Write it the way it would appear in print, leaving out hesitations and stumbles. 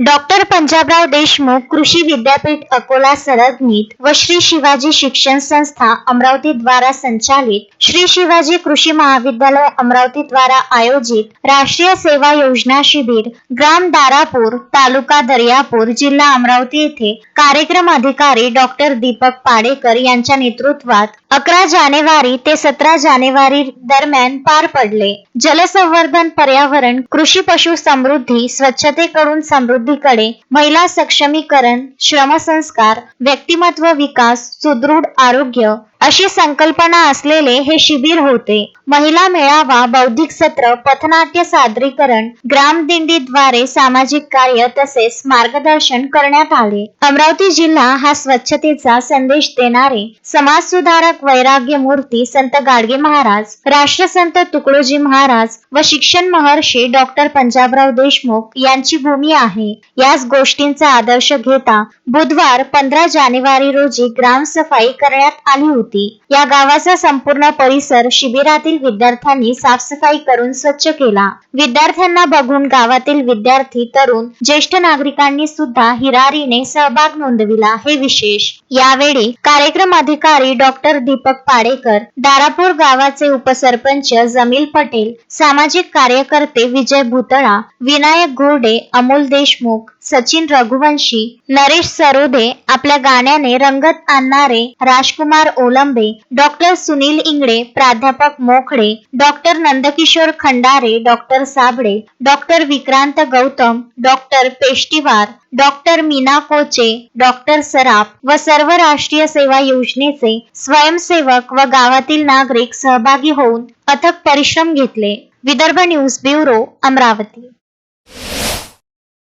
Doctor Panjabrao Deshmukh कृषी विद्यापीठ अकोला संलग्नित व श्री शिवाजी शिक्षण संस्था अमरावती द्वारा संचालित श्री शिवाजी कृषी महाविद्यालय अमरावती द्वारा आयोजित राष्ट्रीय सेवा योजना शिबिर ग्राम दारापूर तालुका दर्यापूर जिल्हा अमरावती येथे कार्यक्रम अधिकारी डॉक्टर दीपक पाडेकर यांच्या नेतृत्वात 11 जानेवारी ते 17 जानेवारी दरम्यान पार पडले। जलसंवर्धन, पर्यावरण, कृषी, पशु समृद्धी, स्वच्छतेकडून समृद्धीकडे, महिला सक्षमीकरण, श्रमसंस्कार, व्यक्तिमत्व विकास, सुदृढ आरोग्य अशी संकल्पना असलेले हे शिबिर होते। महिला मेळावा, बौद्धिक सत्र, पथनाट्य सादरीकरण, ग्रामदिंडीद्वारे सामाजिक कार्य तसेच मार्गदर्शन करण्यात आले। अमरावती जिल्हा हा स्वच्छतेचा संदेश देणारे समाजसुधारक वैराग्य मूर्ती संत गाडगे महाराज, राष्ट्रसंत तुकडोजी महाराज व शिक्षण महर्षी डॉक्टर पंजाबराव देशमुख यांची भूमी आहे। याच गोष्टींचा आदर्श घेता बुधवार 15 जानेवारी रोजी ग्रामसफाई करण्यात आली होती। या गावाचा संपूर्ण परिसर शिबिरातील विद्यार्थ्यांनी साफसफाई करून स्वच्छ केला। विद्यार्थ्यांना बघून गावातील विद्यार्थी, तरुण, ज्येष्ठ नागरिकांनी सुद्धा हिरारीने सहभाग नोंदविला हे विशेष। यावेळी कार्यक्रम अधिकारी डॉक्टर दीपक पाडेकर, दारापूर गावाचे उपसरपंच जमील पटेल, सामाजिक कार्यकर्ते विजय भुतळा, विनायक घोरडे, अमोल देशमुख, सचिन रघुवंशी, नरेश सरोदे, आपल्या गाण्याने रंगत आणणारे राजकुमार ओलंबे, डॉक्टर सुनील इंगळे, प्राध्यापक Mokhade, doctor Nandkishor Khandare, doctor Sable, doctor Vikrant Gautam, doctor Peshtiwar, doctor Meena Koche, doctor सराफ व सर्व राष्ट्रीय सेवा योजनेचे स्वयंसेवक व गावातील नागरिक सहभागी होऊन अथक परिश्रम घेतले। Vidarbha news bureau, Amravati.